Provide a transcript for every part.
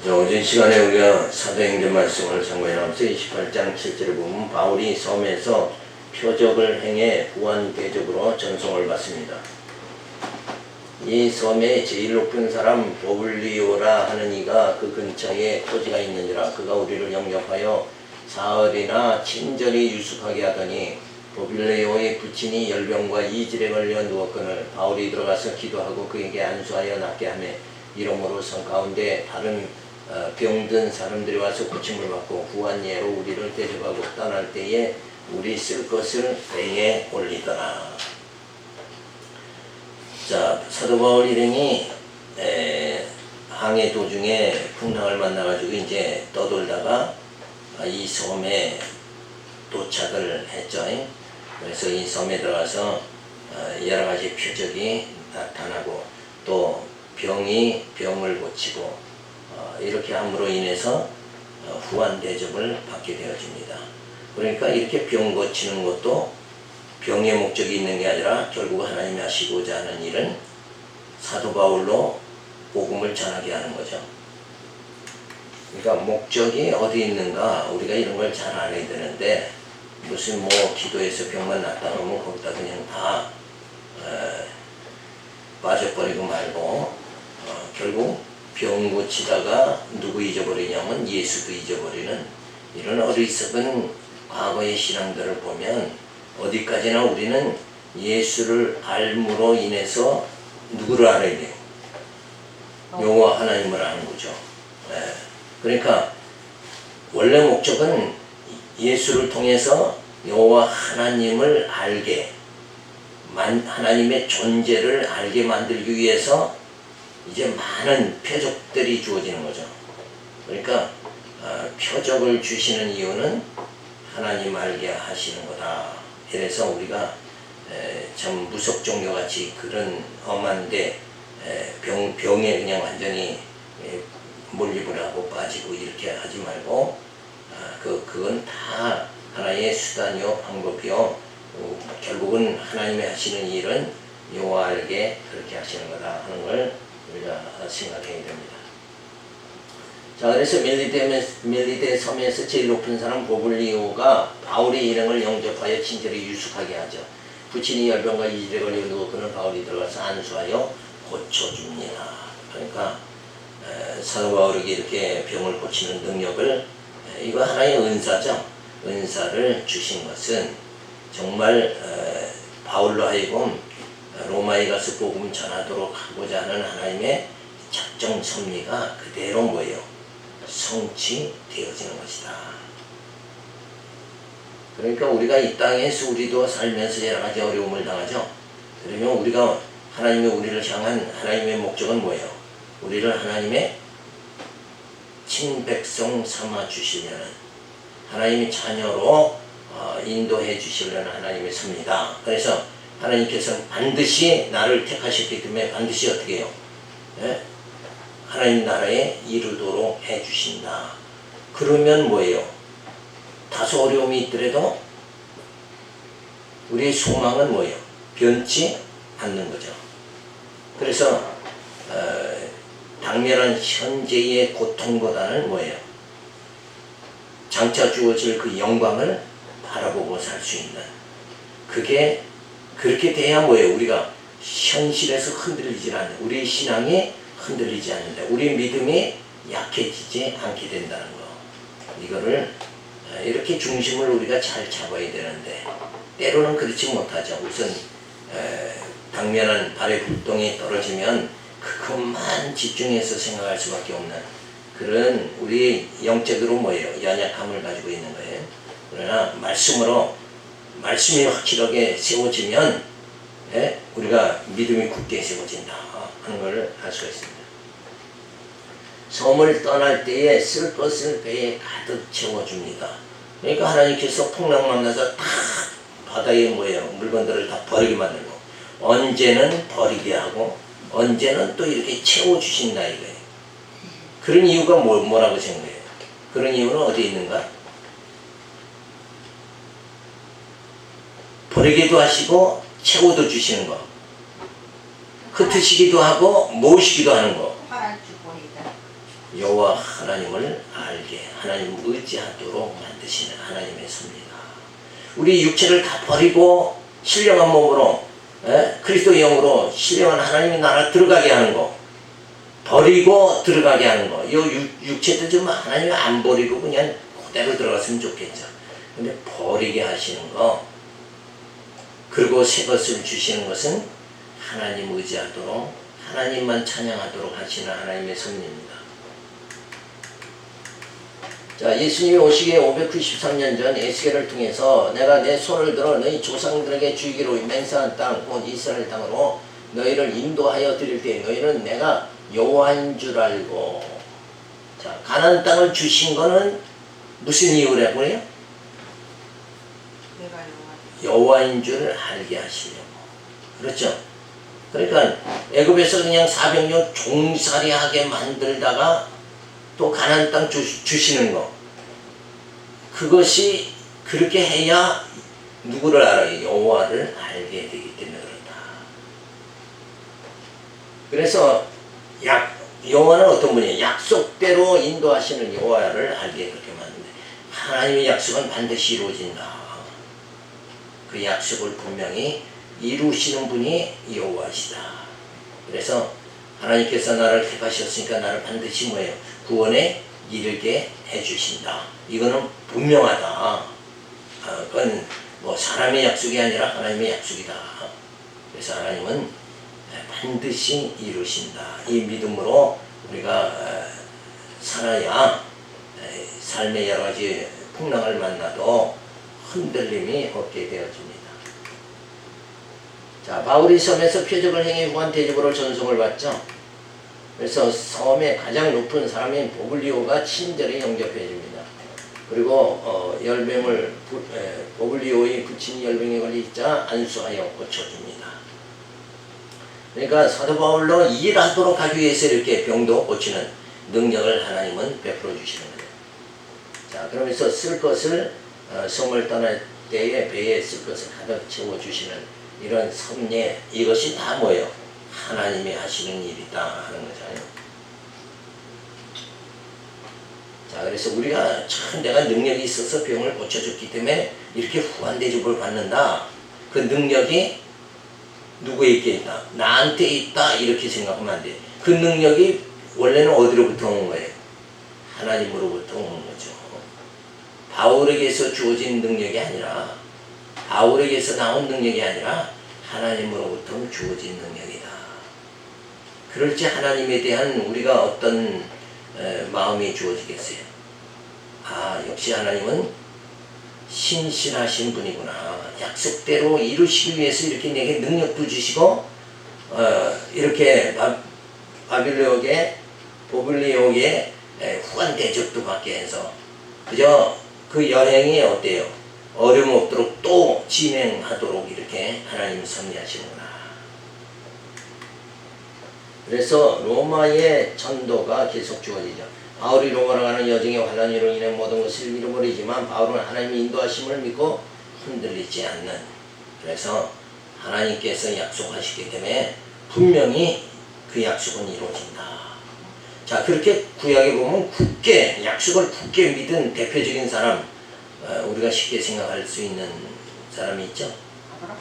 오전 시간에 우리가 사도행전 말씀을 참고해나가면서 28장 7절에 보면 바울이 섬에서 표적을 행해 후한 대접으로 전송을 받습니다. 이 섬에 제일 높은 사람 보블리오라 하는 이가 그 근처에 토지가 있느니라. 그가 우리를 영접하여 사흘이나 친절히 유숙하게 하더니 보블리오의 부친이 열병과 이질에 걸려 누웠거늘 바울이 들어가서 기도하고 그에게 안수하여 낫게 하며 이러므로 성 가운데 다른 병든 사람들이 와서 고침을 받고 후한 예로 우리를 대접하고 떠날 때에 우리 쓸 것을 배에 올리더라. 자, 사도 바울 일행이 항해 도중에 풍랑을 만나가지고 이제 떠돌다가 이 섬에 도착을 했죠. 그래서 이 섬에 들어가서 여러 가지 표적이 나타나고 또 병이 병을 고치고 이렇게 함으로 인해서 후한 대접을 받게 되어집니다. 그러니까 이렇게 병 고치는 것도 병의 목적이 있는 게 아니라 결국 하나님이 하시고자 하는 일은 사도 바울로 복음을 전하게 하는 거죠. 그러니까 목적이 어디 있는가 우리가 이런 걸 잘 알아야 되는데 무슨 뭐 기도해서 병만 낫다 놓으면 거기다 그냥 다 빠져버리고 말고 결국 병 고치다가 누구 잊어버리냐면 예수도 잊어버리는 이런 어리석은 과거의 신앙들을 보면 어디까지나 우리는 예수를 알므로 인해서 누구를 알아야 돼요? 여호와 하나님을 아는 거죠. 그러니까 원래 목적은 예수를 통해서 여호와 하나님을 알게 하나님의 존재를 알게 만들기 위해서 이제 많은 표적들이 주어지는 거죠. 그러니까 표적을 주시는 이유는 하나님 알게 하시는 거다. 이래서 우리가 참 무속 종교같이 그런 험한데 병에 그냥 완전히 몰입을 하고 빠지고 이렇게 하지 말고 그건 다 하나의 수단이요 방법이요 결국은 하나님이 하시는 일은 여호와 알게 그렇게 하시는 거다 하는 걸 우리가 생각해야 됩니다. 자, 그래서 멜리데 섬에서 제일 높은 사람 보블리오가 바울의 일행을 영접하여 친절히 유숙하게 하죠. 부친이 열병과 이질에 걸려 누웠거늘 바울이 들어가서 안수하여 고쳐줍니다. 그러니까 사도 바울에게 이렇게 병을 고치는 능력을 이거 하나의 은사죠. 은사를 주신 것은 정말 바울로 하여금 로마에 가서 복음 전하도록 하고자 하는 하나님의 작정 섭리가 그대로 뭐예요? 성취되어지는 것이다. 그러니까 우리가 이 땅에서 우리도 살면서 여러 가지 어려움을 당하죠. 그러면 우리가 하나님이 우리를 향한 하나님의 목적은 뭐예요? 우리를 하나님의 친백성 삼아 주시려는 하나님의 자녀로 인도해 주시려는 하나님의 섭리다. 그래서 하나님께서는 반드시 나를 택하셨기 때문에 반드시 어떻게 해요? 하나님 나라에 이르도록 해 주신다. 그러면 뭐예요? 다소 어려움이 있더라도 우리의 소망은 뭐예요? 변치 않는 거죠. 그래서 당면한 현재의 고통보다는 뭐예요? 장차 주어질 그 영광을 바라보고 살 수 있는 그게 그렇게 돼야 뭐예요? 우리가 현실에서 흔들리지 않는 우리의 신앙이 흔들리지 않는다. 우리의 믿음이 약해지지 않게 된다는 거. 이거를 이렇게 중심을 우리가 잘 잡아야 되는데 때로는 그렇지 못하죠. 우선 당면한 발의 불똥이 떨어지면 그것만 집중해서 생각할 수밖에 없는 그런 우리 영적으로 뭐예요? 연약함을 가지고 있는 거예요. 그러나 말씀이 확실하게 세워지면 우리가 믿음이 굳게 세워진다 하는 걸 알 수가 있습니다. 섬을 떠날 때에 쓸 것을 배에 가득 채워줍니다. 그러니까 하나님께서 풍랑 만나서 다 바다에 뭐예요? 물건들을 다 버리게 만들고 언제는 버리게 하고 언제는 또 이렇게 채워주신다 이거예요. 그런 이유가 뭐라고 생각해요? 그런 이유는 어디에 있는가? 버리기도 하시고 채워도 주시는 거. 흩으시기도 하고 모으시기도 하는 거. 여호와 하나님을 알게, 하나님을 의지하도록 만드시는 하나님의 섭니다. 우리 육체를 다 버리고 신령한 몸으로, 그리스도의 영으로 신령한 하나님의 나라 들어가게 하는 거, 버리고 들어가게 하는 거. 이 육체도 좀 하나님 안 버리고 그냥 그대로 들어갔으면 좋겠죠. 근데 버리게 하시는 거, 그리고 새 것을 주시는 것은 하나님 의지하도록, 하나님만 찬양하도록 하시는 하나님의 섭리입니다. 자, 예수님이 오시기에 593년 전 에스겔을 통해서 내가 내 손을 들어 너희 조상들에게 주기로 맹세한 땅, 곧 이스라엘 땅으로 너희를 인도하여 드릴 때 너희는 내가 여호와인 줄 알고. 자, 가나안 땅을 주신 거는 무슨 이유라고 해요? 내가 여호와인 줄 알게 하시려고. 그렇죠? 그러니까 애굽에서 그냥 400년 종살이하게 만들다가 또 가나안 땅 주시는 거, 그것이 그렇게 해야 누구를 알아요? 여호와를 알게 되기 때문에 그렇다. 그래서 여호와는 어떤 분이에요? 약속대로 인도하시는 여호와를 알게 그렇게 만드는데, 하나님의 약속은 반드시 이루어진다. 그 약속을 분명히 이루시는 분이 여호와시다. 그래서 하나님께서 나를 택하셨으니까 나를 반드시 뭐예요? 구원에 이르게 해주신다. 이거는 분명하다. 그건 뭐 사람의 약속이 아니라 하나님의 약속이다. 그래서 하나님은 반드시 이루신다. 이 믿음으로 우리가 살아야 삶의 여러 가지 풍랑을 만나도 흔들림이 없게 되어집니다. 자, 바울이 섬에서 표적을 행해 후한 대접으로 전송을 받죠. 그래서 섬의 가장 높은 사람인 보블리오가 친절히 영접해 줍니다. 그리고 열병을 보블리오의 부친 열병에 걸리자 안수하여 고쳐줍니다. 그러니까 사도 바울로 일하도록 하기 위해서 이렇게 병도 고치는 능력을 하나님은 베풀어 주시는 거예요. 자, 그러면서 쓸 것을 섬을 떠날 때에 배에 쓸 것을 가득 채워주시는 이런 섭리, 이것이 다 뭐예요? 하나님이 하시는 일이다 하는 거잖아요. 자, 그래서 우리가 참 내가 능력이 있어서 병을 고쳐줬기 때문에 이렇게 후한 대접을 받는다. 그 능력이 누구에게 있다? 나한테 있다. 이렇게 생각하면 안 돼. 그 능력이 원래는 어디로부터 오는 거예요? 하나님으로부터 오는 거죠. 바울에게서 주어진 능력이 아니라, 바울에게서 나온 능력이 아니라 하나님으로부터 주어진 능력이다. 그럴 때 하나님에 대한 우리가 어떤 마음이 주어지겠어요? 아, 역시 하나님은 신실하신 분이구나. 약속대로 이루시기 위해서 이렇게 내게 능력도 주시고 이렇게 보블리오게 후한 대접도 받게 해서 그저 그 여행이 어때요? 어려움 없도록 또 진행하도록 이렇게 하나님이 섭리하시는구나. 그래서 로마의 전도가 계속 주어지죠. 바울이 로마로 가는 여정의 환난으로 인해 모든 것을 잃어버리지만 바울은 하나님의 인도하심을 믿고 흔들리지 않는, 그래서 하나님께서 약속하시기 때문에 분명히 그 약속은 이루어진다. 자, 그렇게 구약에 보면 굳게, 약속을 굳게 믿은 대표적인 사람, 우리가 쉽게 생각할 수 있는 사람이 있죠? 아브람?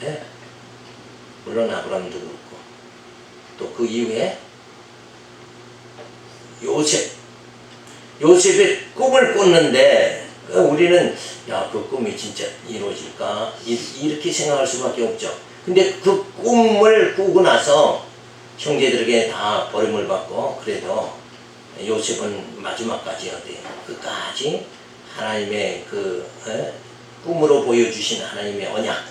네. 물론 아브람도 그렇고, 또 그 이후에 요셉의 꿈을 꿨는데, 우리는 야, 그 꿈이 진짜 이루어질까? 이렇게 생각할 수밖에 없죠. 근데 그 꿈을 꾸고 나서 형제들에게 다 버림을 받고, 그래도 요셉은 마지막까지 어때요? 끝까지 하나님의 그 꿈으로 보여주신 하나님의 언약,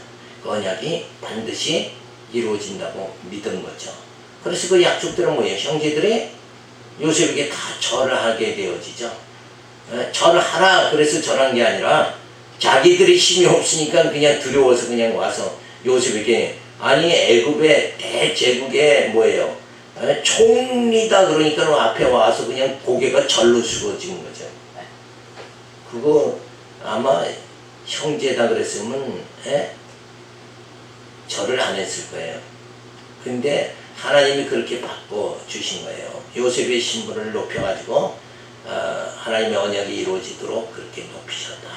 그 언약이 반드시 이루어진다고 믿은 거죠. 그래서 그 약속대로 뭐예요? 형제들이 요셉에게 다 절을 하게 되어지죠. 절하라 그래서 절한 게 아니라 자기들이 힘이 없으니까 그냥 두려워서 그냥 와서 요셉에게, 아니 애굽의 대제국의 뭐예요? 총리다 그러니까 앞에 와서 그냥 고개가 절로 숙어진 거죠. 그거 아마 형제다 그랬으면 절을 안 했을 거예요. 근데 하나님이 그렇게 바꿔 주신 거예요. 요셉의 신분을 높여가지고 하나님의 언약이 이루어지도록 그렇게 높이셨다.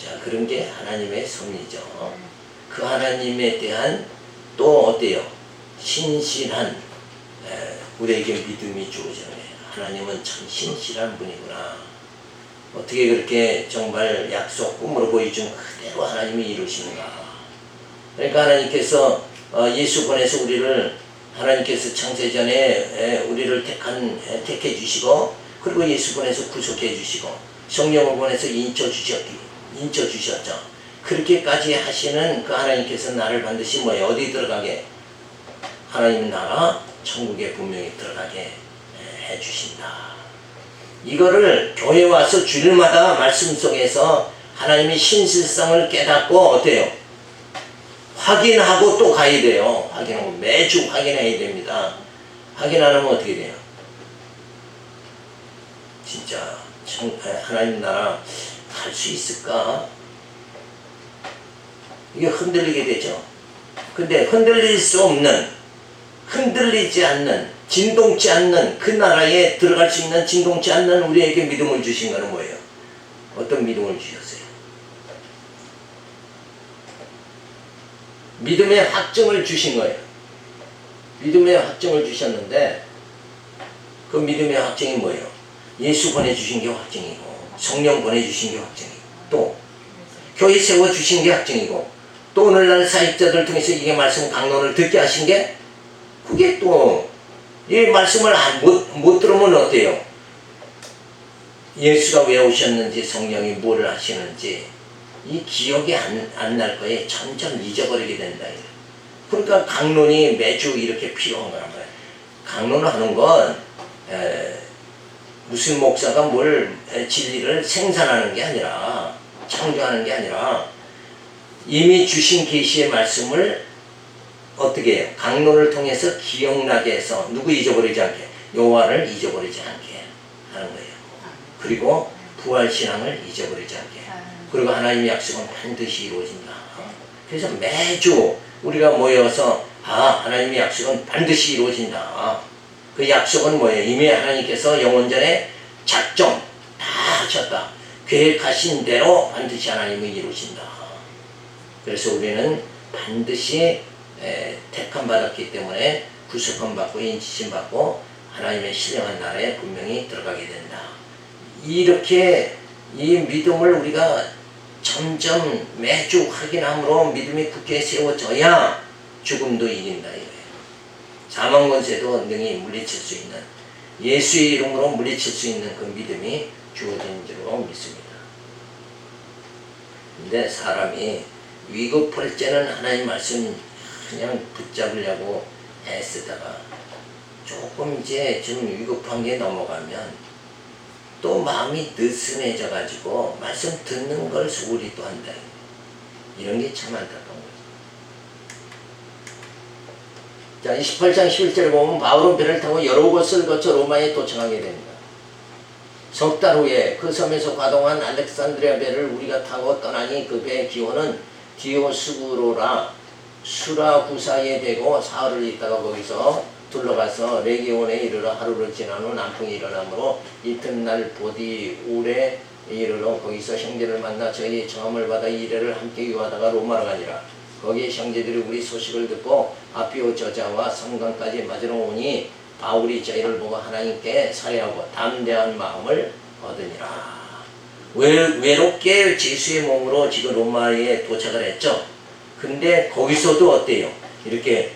자, 그런 게 하나님의 섭리죠. 그 하나님에 대한 또 어때요? 신실한 우리에게 믿음이 주어지는 거예요. 하나님은 참 신실한 분이구나. 어떻게 그렇게 정말 약속 꿈으로 보여준 그대로 하나님이 이루시는가. 그러니까 하나님께서 예수 보내서 우리를 하나님께서 창세전에 우리를 택해 주시고 그리고 예수 보내서 구속해 주시고 성령을 보내서 인쳐 주셨죠. 그렇게까지 하시는 그 하나님께서 나를 반드시 어디 들어가게? 하나님 나라 천국에 분명히 들어가게 해 주신다. 이거를 교회 와서 주일마다 말씀 속에서 하나님의 신실성을 깨닫고 어때요? 확인하고 또 가야 돼요. 확인하고 매주 확인해야 됩니다. 확인 안 하면 어떻게 돼요? 진짜 하나님 나라 갈 수 있을까? 이게 흔들리게 되죠. 근데 흔들릴 수 없는, 흔들리지 않는, 진동치 않는 그 나라에 들어갈 수 있는 진동치 않는 우리에게 믿음을 주신 거는 뭐예요? 어떤 믿음을 주셨어요? 믿음의 확증을 주신 거예요. 믿음의 확증을 주셨는데 그 믿음의 확증이 뭐예요? 예수 보내주신 게 확증이고 성령 보내주신 게 확증이고 또 교회 세워주신 게 확증이고 또 오늘날 사역자들 통해서 이게 말씀 강론을 듣게 하신 게 그게 또 이 말씀을 못 들으면 어때요? 예수가 왜 오셨는지 성령이 뭘 하시는지 이 기억이 안 날 거에 점점 잊어버리게 된다. 그러니까 강론이 매주 이렇게 필요한 거란 말이에요. 강론을 하는 건 무슨 목사가 뭘 진리를 생산하는 게 아니라 창조하는 게 아니라 이미 주신 계시의 말씀을 어떻게 해요? 강론을 통해서 기억나게 해서 누구 잊어버리지 않게? 여호와를 잊어버리지 않게 하는 거예요. 그리고 부활신앙을 잊어버리지 않게. 그리고 하나님의 약속은 반드시 이루어진다. 그래서 매주 우리가 모여서 하나님의 약속은 반드시 이루어진다. 그 약속은 뭐예요? 이미 하나님께서 영원전에 작정 다 하셨다. 계획하신 대로 반드시 하나님이 이루신다. 그래서 우리는 반드시 택함 받았기 때문에 구속함 받고 인치심 받고 하나님의 신령한 나라에 분명히 들어가게 된다. 이렇게 이 믿음을 우리가 점점 매주 확인함으로 믿음이 굳게 세워져야 죽음도 이긴다 이거예요. 사망 권세도 능히 물리칠 수 있는 예수의 이름으로 물리칠 수 있는 그 믿음이 주어진 줄로 믿습니다. 근데 사람이 위급할 때는 하나님 말씀 그냥 붙잡으려고 애쓰다가 조금 이제 좀 위급한 게 넘어가면 또 마음이 느슨해져 가지고 말씀 듣는 걸 소홀히 또 한다. 이런 게 참 안타까운 거죠. 자, 28장 11절에 보면 바울은 배를 타고 여러 곳을 거쳐 로마에 도착하게 됩니다. 석 달 후에 그 섬에서 가동한 알렉산드리아 배를 우리가 타고 떠나니 그 배의 기호는 디오스구로라 수라구사에 대고 사흘을 있다가 거기서 둘러가서 레기온에 이르러 하루를 지난 후 남풍이 일어나므로 이튿날 보디울에 이르러 거기서 형제를 만나 저희 정함을 받아 이래를 함께 유하다가 로마로 가니라. 거기에 형제들이 우리 소식을 듣고 아피오 저자와 성강까지 맞으러 오니 바울이 저희를 보고 하나님께 살해하고 담대한 마음을 얻으니라. 외롭게 제수의 몸으로 지금 로마에 도착을 했죠. 근데 거기서도 어때요? 이렇게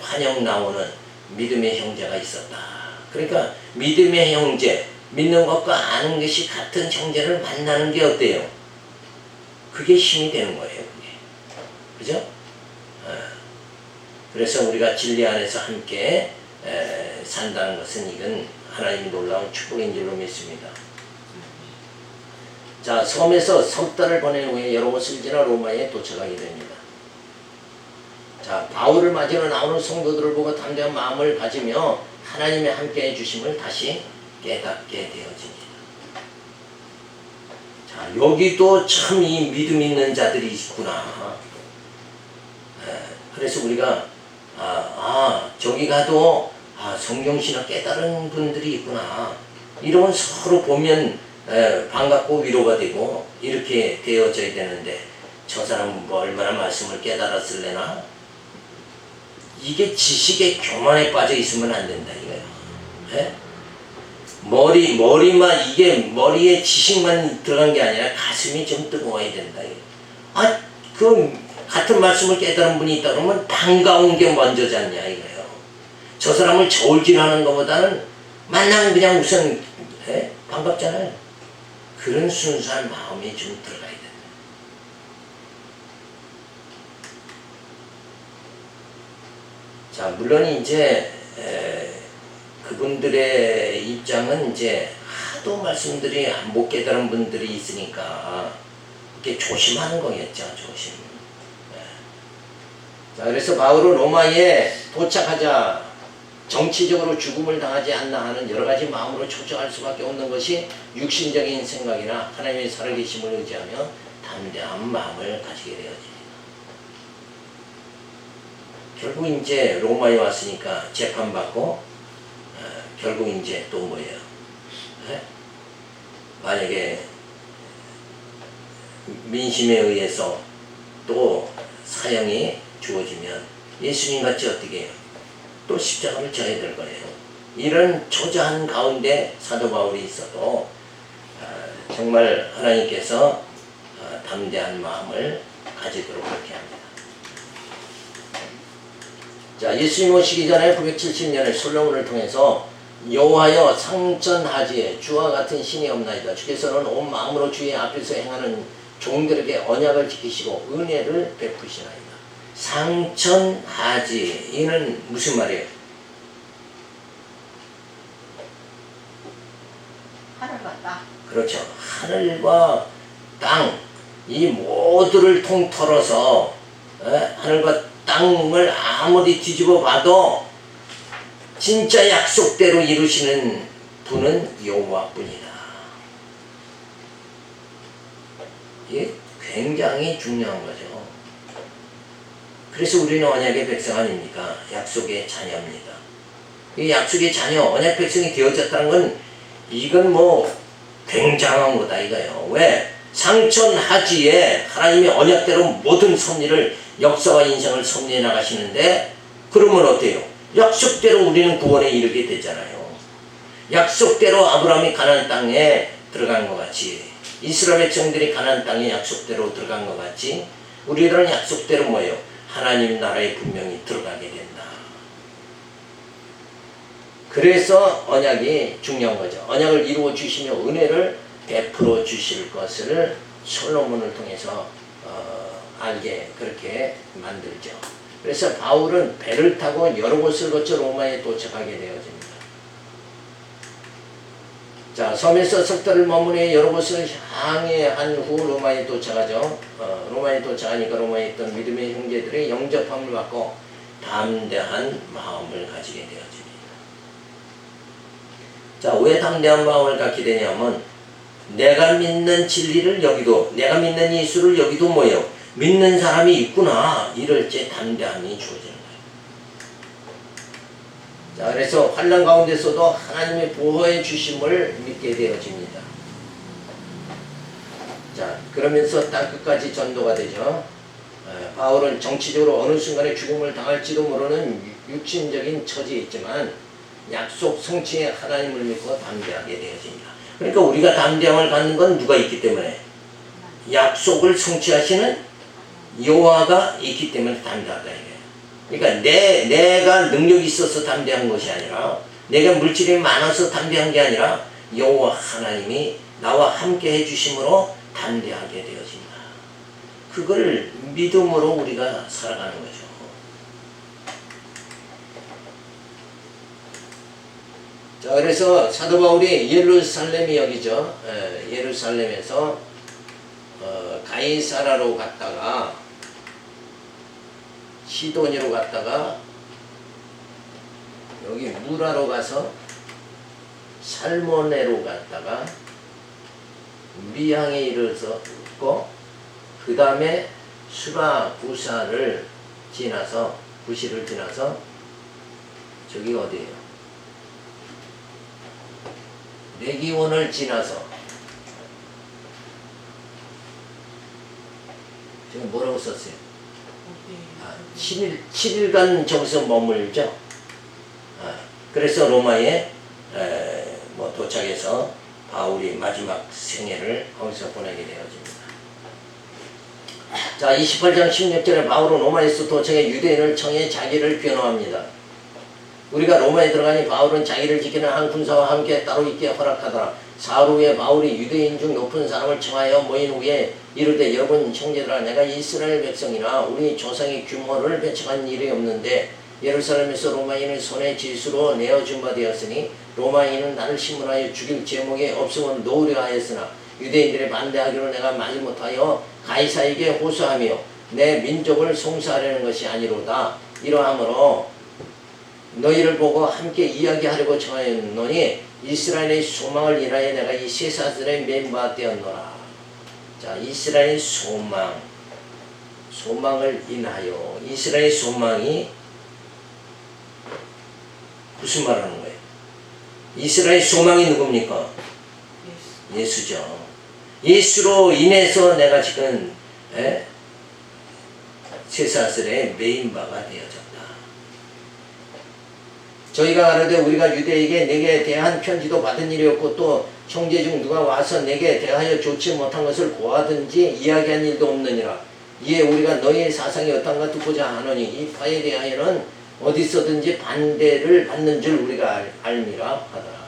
환영 나오는 믿음의 형제가 있었다. 그러니까 믿음의 형제, 믿는 것과 아는 것이 같은 형제를 만나는 게 어때요? 그게 힘이 되는 거예요. 그게. 그죠? 그래서 우리가 진리 안에서 함께 산다는 것은 이건 하나님의 놀라운 축복인 줄로 믿습니다. 자, 섬에서 석 달을 보낸 후에 여러 곳을 지나 로마에 도착하게 됩니다. 자, 바울을 맞으러 나오는 성도들을 보고 담대한 마음을 가지며 하나님의 함께 해주심을 다시 깨닫게 되어집니다. 자, 여기도 참 이 믿음 있는 자들이 있구나. 그래서 우리가 저기 가도 성경신학 깨달은 분들이 있구나. 이러면 서로 보면 반갑고 위로가 되고 이렇게 되어져야 되는데 저 사람은 뭐 얼마나 말씀을 깨달았을래나? 이게 지식의 교만에 빠져 있으면 안 된다 이거예요. 예? 머리만 이게 머리에 지식만 들어간 게 아니라 가슴이 좀 뜨거워야 된다. 그 같은 말씀을 깨달은 분이 있다 그러면 반가운 게 먼저지 않냐 이거예요. 저 사람을 저울질하는 것보다는 만나면 그냥 우선 반갑잖아요. 그런 순수한 마음이 좀 들어가야 된다. 자, 물론 이제 그분들의 입장은 이제 하도 말씀들이 못 깨달은 분들이 있으니까 이렇게 조심하는 거겠죠, 조심. 자, 그래서 바울은 로마에 도착하자 정치적으로 죽음을 당하지 않나 하는 여러 가지 마음으로 초조할 수밖에 없는 것이 육신적인 생각이나 하나님의 살아계심을 의지하며 담대한 마음을 가지게 되어집니다. 결국 이제 로마에 왔으니까 재판받고 결국 이제 또 뭐예요? 만약에 민심에 의해서 또 사형이 주어지면 예수님 같이 어떻게 해요? 또 십자가를 져야 될 거예요. 이런 초조한 가운데 사도 바울이 있어도 정말 하나님께서 담대한 마음을 가지도록 그렇게 합니다. 자, 예수님 오시기 전에 970년에 솔로몬을 통해서 여호와여 상전하지에 주와 같은 신이 없나이다. 주께서는 온 마음으로 주의 앞에서 행하는 종들에게 언약을 지키시고 은혜를 베푸시나이다. 상천하지, 이는 무슨 말이에요? 하늘과 땅. 그렇죠. 하늘과 땅, 이 모두를 통틀어서 하늘과 땅을 아무리 뒤집어 봐도 진짜 약속대로 이루시는 분은 여호와뿐이다. 이게 굉장히 중요한 거죠. 그래서 우리는 언약의 백성 아닙니까? 약속의 자녀입니다. 이 약속의 자녀, 언약 백성이 되어졌다는 건 이건 뭐 굉장한 거다 이거예요. 왜? 상천하지에 하나님의 언약대로 모든 섭리를 역사와 인생을 섭리해 나가시는데 그러면 어때요? 약속대로 우리는 구원에 이르게 되잖아요. 약속대로 아브라함이 가나안 땅에 들어간 것 같이 이스라엘 백성들이 가나안 땅에 약속대로 들어간 것 같이 우리들은 약속대로 뭐예요? 하나님 나라에 분명히 들어가게 된다. 그래서 언약이 중요한 거죠. 언약을 이루어 주시며 은혜를 베풀어 주실 것을 솔로몬을 통해서 알게 그렇게 만들죠. 그래서 바울은 배를 타고 여러 곳을 거쳐 로마에 도착하게 되어집니다. 자, 섬에서 석 달을 머무르 여러 곳을 향해 한 후 로마에 도착하죠. 로마에 도착하니까 로마에 있던 믿음의 형제들의 영접함을 받고 담대한 마음을 가지게 되어집니다. 자, 왜 담대한 마음을 갖게 되냐면 내가 믿는 진리를 여기도, 내가 믿는 예수를 여기도 뭐예요? 믿는 사람이 있구나. 이럴 때 담대함이 주어지는 거예요. 자, 그래서 환난 가운데서도 하나님의 보호해 주심을 믿게 되어집니다. 자, 그러면서 땅끝까지 전도가 되죠. 바울은 정치적으로 어느 순간에 죽음을 당할지도 모르는 육신적인 처지에 있지만 약속 성취의 하나님을 믿고 담대하게 되어집니다. 그러니까 우리가 담대함을 갖는 건 누가 있기 때문에? 약속을 성취하시는 여호와가 있기 때문에 담대하다 이거예요. 그러니까 내가 능력이 있어서 담대한 것이 아니라 내가 물질이 많아서 담대한 게 아니라 여호와 하나님이 나와 함께 해주심으로 담대하게 되어진다. 그걸 믿음으로 우리가 살아가는 거죠. 자, 그래서 사도 바울이 예루살렘이 여기죠. 예루살렘에서 가이사라로 갔다가 시도니로 갔다가 여기 무라로 가서 살모네로 갔다가 미항에 이르렀고 그 다음에 수라구사를 지나서 구시를 지나서 저기가 어디예요? 레기온을 지나서 지금 뭐라고 썼어요? 7일간 저기서 머물죠. 그래서 로마에 뭐 도착해서 바울이 마지막 생애를 거기서 보내게 되어집니다. 자, 28장 16절에 바울은 로마에서 도착해 유대인을 청해 자기를 변호합니다. 우리가 로마에 들어가니 바울은 자기를 지키는 한 군사와 함께 따로 있게 허락하더라. 사흘 후에 바울이 유대인 중 높은 사람을 청하여 모인 후에 이르되, 여러분 형제들아, 내가 이스라엘 백성이나 우리 조상의 규모를 배척한 일이 없는데 예루살렘에서 로마인의 손에 질수로 내어준 바 되었으니 로마인은 나를 신문하여 죽일 제목이 없으면 놓으려 하였으나 유대인들의 반대하기로 내가 마지못하여 가이사에게 호소하며 내 민족을 송사하려는 것이 아니로다. 이러하므로 너희를 보고 함께 이야기하려고 청하였노니 이스라엘의 소망을 인하여 내가 이 쇠사슬에 맨 바 되었노라. 자, 이스라엘의 소망을 인하여. 이스라엘의 소망이 무슨 말 하는 거예요? 이스라엘의 소망이 누굽니까? 예수죠. 예수로 인해서 내가 지금 쇠사슬에 매인 바가 되어졌다. 저희가 가로되 우리가 유대에게 내게 대한 편지도 받은 일이 없고 또 형제 중 누가 와서 내게 대하여 좋지 못한 것을 고하든지 이야기한 일도 없느니라. 이에 우리가 너희의 사상이 어떤가 듣고자 하노니 이 파에 대하여는 어디서든지 반대를 받는 줄 우리가 알미라 하더라.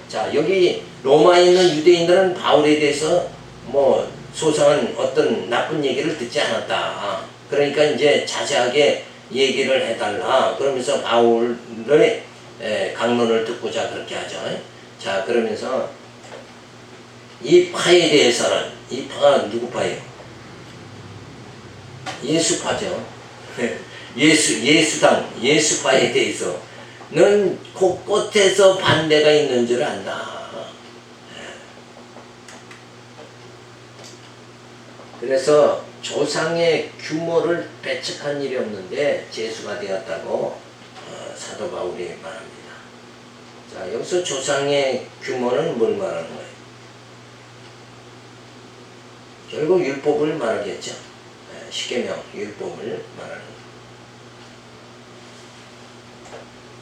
자, 여기 로마에 있는 유대인들은 바울에 대해서 뭐 소상한 어떤 나쁜 얘기를 듣지 않았다. 그러니까 이제 자세하게 얘기를 해달라. 그러면서 바울의 강론을 듣고자 그렇게 하죠. 자, 그러면서 이 파에 대해서는, 이 파가 누구 파예요? 예수파죠. 예수당, 예수파에 대해서는 곳곳에서 반대가 있는 줄 안다. 그래서 조상의 규모를 배척한 일이 없는데 제수가 되었다고 사도 바울이 말합니다. 자, 여기서 조상의 규모는 뭘 말하는 거예요? 결국 율법을 말하겠죠. 십계명, 율법을 말하는 거예요.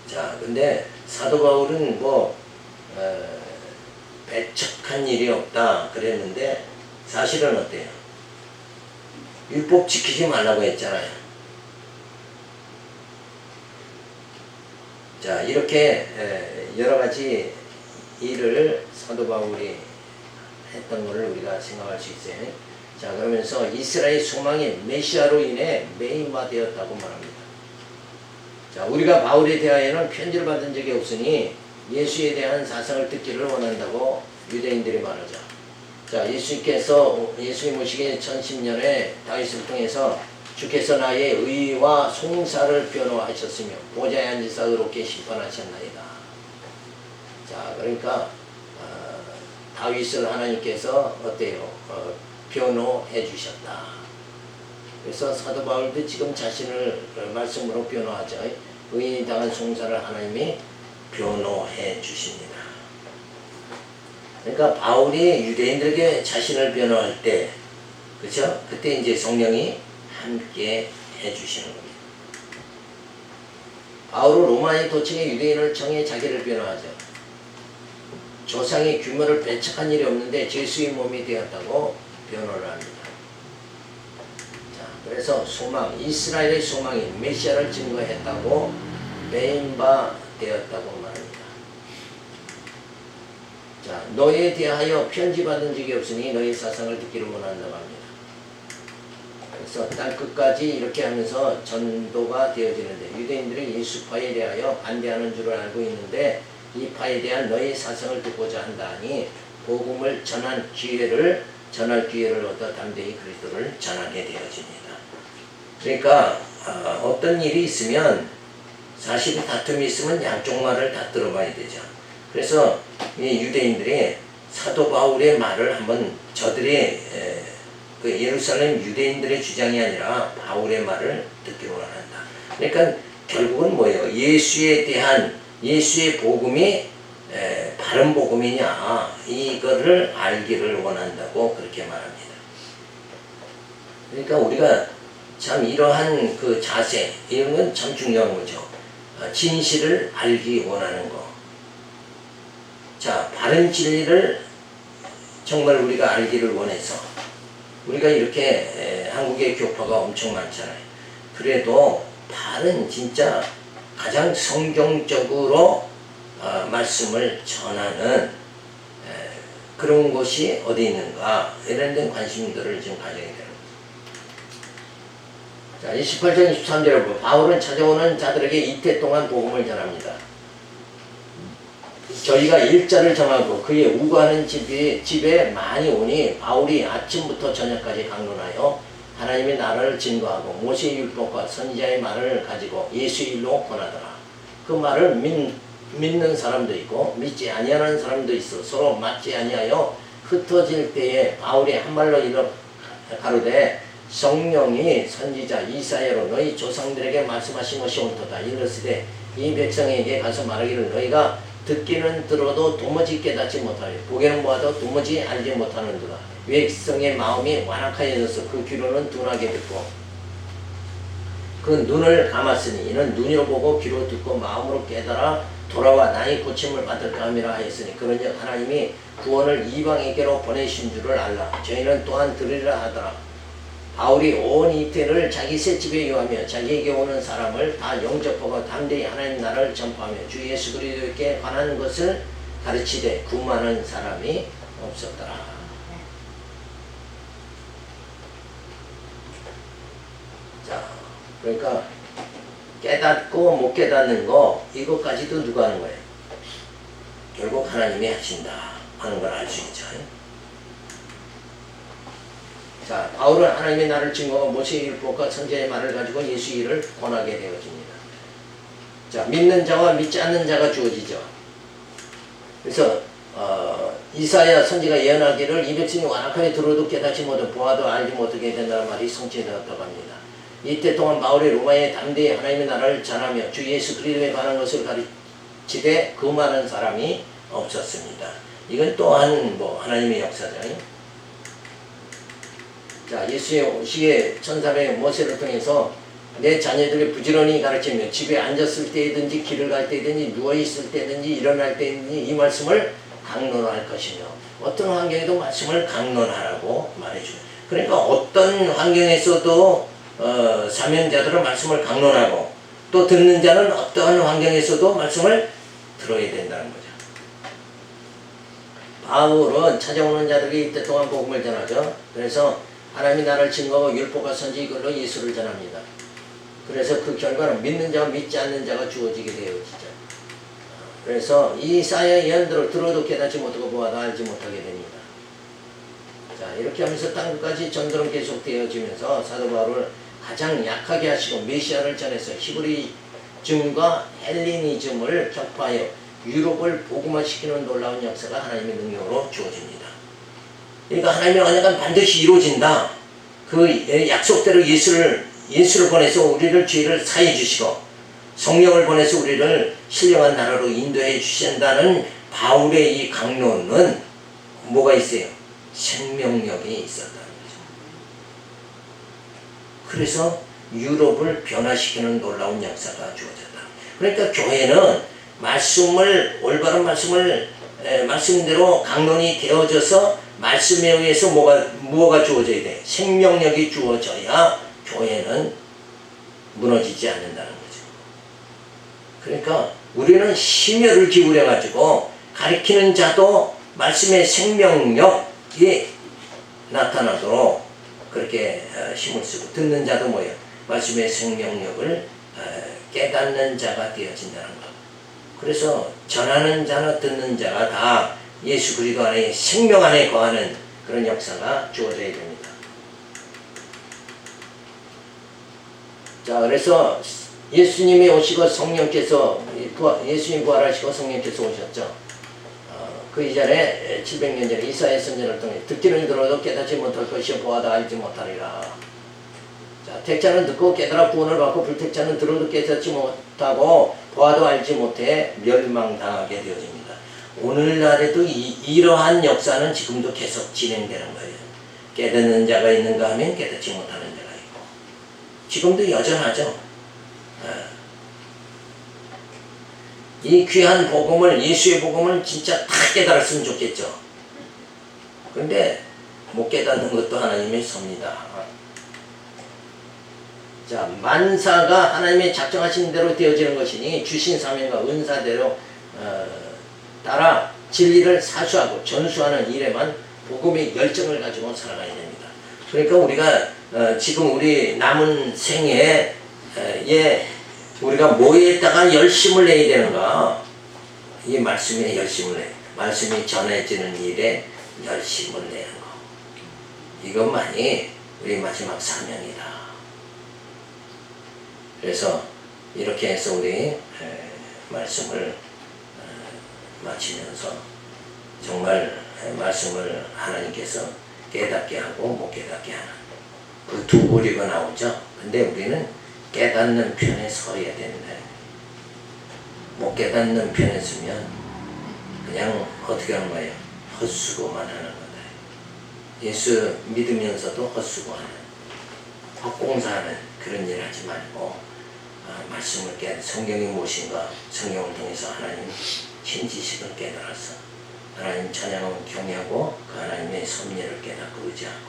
자, 근데 사도 바울은 뭐 배척한 일이 없다 그랬는데 사실은 어때요? 율법 지키지 말라고 했잖아요. 자, 이렇게 여러 가지 일을 사도 바울이 했던 것을 우리가 생각할 수 있어요. 자, 그러면서 이스라엘 소망이 메시아로 인해 매인화 되었다고 말합니다. 자, 우리가 바울에 대하여는 편지를 받은 적이 없으니 예수에 대한 사상을 듣기를 원한다고 유대인들이 말하죠. 자, 예수님 오시기 1010년에 다윗을 통해서 주께서 나의 의와 송사를 변호하셨으며 보좌에 앉으사 의롭게 심판하셨나이다. 자, 그러니까 다윗을 하나님께서 어때요? 변호해 주셨다. 그래서 사도 바울도 지금 자신을 말씀으로 변호하죠. 의인이 당한 송사를 하나님이 변호해 주십니다. 그러니까 바울이 유대인들에게 자신을 변호할 때, 그렇죠? 그때 이제 성령이 함께 해주시는 겁니다. 바울은 로마에 도착해 유대인을 청해 자기를 변호하죠. 조상의 규모를 배척한 일이 없는데 제수의 몸이 되었다고 변호를 합니다. 자, 그래서 소망, 이스라엘의 소망이 메시아를 증거했다고 매인바 되었다고 말합니다. 자, 너희에 대하여 편지받은 적이 없으니 너희 사상을 듣기를 원한다고 합니다. 그래서 땅끝까지 이렇게 하면서 전도가 되어지는데 유대인들이 예수파에 대하여 반대하는 줄을 알고 있는데 이 파에 대한 너희 사상을 듣고자 한다니 복음을 전할 기회를 얻어 담대히 그리스도를 전하게 되어집니다. 그러니까 어떤 일이 있으면 사실이 다툼이 있으면 양쪽 말을 다 들어봐야 되죠. 그래서 이 유대인들이 사도 바울의 말을 한번 저들의 그 예루살렘 유대인들의 주장이 아니라 바울의 말을 듣기로 원한다. 그러니까 결국은 뭐예요? 예수에 대한 예수의 복음이 바른 복음이냐 이거를 알기를 원한다고 그렇게 말합니다. 그러니까 우리가 참 이러한 그 자세 이런 건 참 중요한 거죠. 진실을 알기 원하는 거. 자, 바른 진리를 정말 우리가 알기를 원해서 우리가 이렇게 한국의 교파가 엄청 많잖아요. 그래도 바른 진짜 가장 성경적으로 말씀을 전하는 그런 곳이 어디 있는가 이런 데 관심들을 지금 가져야 돼요. 자, 28장 23절에 보면 바울은 찾아오는 자들에게 이태 동안 복음을 전합니다. 저희가 일자를 정하고 그의 우거하는 집에 많이 오니 바울이 아침부터 저녁까지 강론하여 하나님의 나라를 증거하고 모세의 율법과 선지자의 말을 가지고 예수의 일로 권하더라. 그 말을 믿는 사람도 있고 믿지 아니하는 사람도 있어 서로 맞지 아니하여 흩어질 때에 바울이 한 말로 가로되 성령이 선지자 이사야로 너희 조상들에게 말씀하신 것이 옳도다. 이르시되 이 백성에게 가서 말하기를 너희가 듣기는 들어도 도무지 깨닫지 못하여 보기는 보아도 도무지 알지 못하는도다. 백성의 마음이 완악하여져서 그 귀로는 둔하게 듣고 그 눈을 감았으니 이는 눈으로 보고 귀로 듣고 마음으로 깨달아 돌아와 나의 고침을 받을까 함이라 하였으니 그런즉 하나님이 구원을 이방에게로 보내신 줄을 알라. 저희는 또한 들으리라 하더라. 바울이 온 이태를 자기 새 집에 유하며 자기에게 오는 사람을 다 영접하고 담대히 하나님 나라를 전파하며 주 예수 그리스도께 관한 것을 가르치되 구만한 사람이 없었더라. 자, 그러니까 깨닫고 못 깨닫는 거 이것까지도 누가 하는 거예요? 결국 하나님이 하신다 하는 걸 알 수 있죠. 자, 바울은 하나님의 나를 증거하고 모세의 율법과 선지자의 말을 가지고 예수 일을 권하게 되어집니다. 자, 믿는 자와 믿지 않는 자가 주어지죠. 그래서 이사야 선지가 예언하기를 이 백성이 완악하게 들어도 깨닫지 못하고 보아도 알지 못하게 된다는 말이 성취되었다고 합니다. 이때 동안 바울이 로마에 담대히 하나님의 나라를 전하며 주 예수 그리스도에 관한 것을 가르치되 그 많은 사람이 없었습니다. 이건 또한 하나님의 역사죠. 자, 예수의 오시기에 천사의 모세를 통해서 내 자녀들을 부지런히 가르치며 집에 앉았을 때든지 길을 갈 때든지 누워있을 때든지 일어날 때든지 이 말씀을 강론할 것이며 어떤 환경에도 말씀을 강론하라고 말해줘요. 그러니까 어떤 환경에서도 사명자들은 말씀을 강론하고 또 듣는 자는 어떠한 환경에서도 말씀을 들어야 된다는 거죠. 바울은 찾아오는 자들에게 이때 동안 복음을 전하죠. 그래서 하나님이 나를 증거하고 율법과 선지 이걸로 예수를 전합니다. 그래서 그 결과는 믿는 자와 믿지 않는 자가 주어지게 되어지죠. 그래서 이사야의 예언대로 들어도 깨닫지 못하고 보아도 알지 못하게 됩니다. 자, 이렇게 하면서 땅끝까지 전도는 계속되어지면서 사도 바울을 가장 약하게 하시고 메시아를 전해서 히브리즘과 헬리니즘을 격파하여 유럽을 복음화시키는 놀라운 역사가 하나님의 능력으로 주어집니다. 그러니까 하나님의 언약은 반드시 이루어진다. 그 약속대로 예수를 보내서 우리를 죄를 사해 주시고 성령을 보내서 우리를 신령한 나라로 인도해 주신다는 바울의 이 강론은 뭐가 있어요? 생명력이 있었다는 거죠. 그래서 유럽을 변화시키는 놀라운 역사가 주어졌다. 그러니까 교회는 올바른 말씀대로 강론이 되어져서 말씀에 의해서 뭐가 주어져야 돼? 생명력이 주어져야 교회는 무너지지 않는다는 거죠. 그러니까 우리는 심혈을 기울여 가지고 가르치는 자도 말씀의 생명력이 나타나도록 그렇게 힘을 쓰고 듣는 자도 뭐예요? 말씀의 생명력을 깨닫는 자가 되어진다는 것. 그래서 전하는 자나 듣는 자가 다 예수 그리스도 안에 생명 안에 거하는 그런 역사가 주어져야 됩니다. 자, 그래서 예수님이 오시고 성령께서 예수님 부활하시고 성령께서 오셨죠. 그 이전에 700년 전에 이사야 선지자를 통해 듣기는 들어도 깨닫지 못할 것이요 보아도 알지 못하리라. 자, 택자는 듣고 깨달아 구원을 받고 불택자는 들어도 깨닫지 못하고 보아도 알지 못해 멸망당하게 되어집니다. 오늘날에도 이러한 역사는 지금도 계속 진행되는 거예요. 깨닫는 자가 있는가 하면 깨닫지 못하는 자가 있고 지금도 여전하죠. 이 귀한 복음을, 예수의 복음을 진짜 다 깨달았으면 좋겠죠. 그런데 못 깨닫는 것도 하나님의 섭니다. 자, 만사가 하나님의 작정하신 대로 되어지는 것이니 주신 사명과 은사대로 따라 진리를 사수하고 전수하는 일에만 복음의 열정을 가지고 살아가야 됩니다. 그러니까 우리가 지금 우리 남은 생애에 우리가 뭐에다가 열심을 내야 되는가? 이 말씀에 열심을 내, 말씀이 전해지는 일에 열심을 내는 거. 이것만이 우리 마지막 사명이다. 그래서 이렇게 해서 우리 말씀을 마치면서 정말 말씀을 하나님께서 깨닫게 하고 못 깨닫게 하는 그 두 고리가 나오죠. 근데 우리는 깨닫는 편에 서야 된다. 못 깨닫는 편에 서면 그냥 어떻게 하는 거예요? 헛수고만 하는 거다. 예수 믿으면서도 헛수고하는, 헛공사하는 그런 일 하지 말고 말씀을 성경이 무엇인가 성경을 통해서 하나님 신지식을 깨달아서 하나님 찬양을 경외하고 그 하나님의 섭리를 깨닫고 의지하고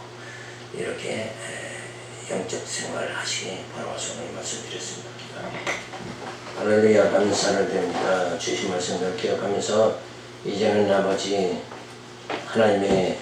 이렇게 영적 생활을 하시기 바라와서 오늘 말씀드렸습니다. 할렐루야, 감사를 드립니다. 주신 말씀을 기억하면서 이제는 아버지 하나님의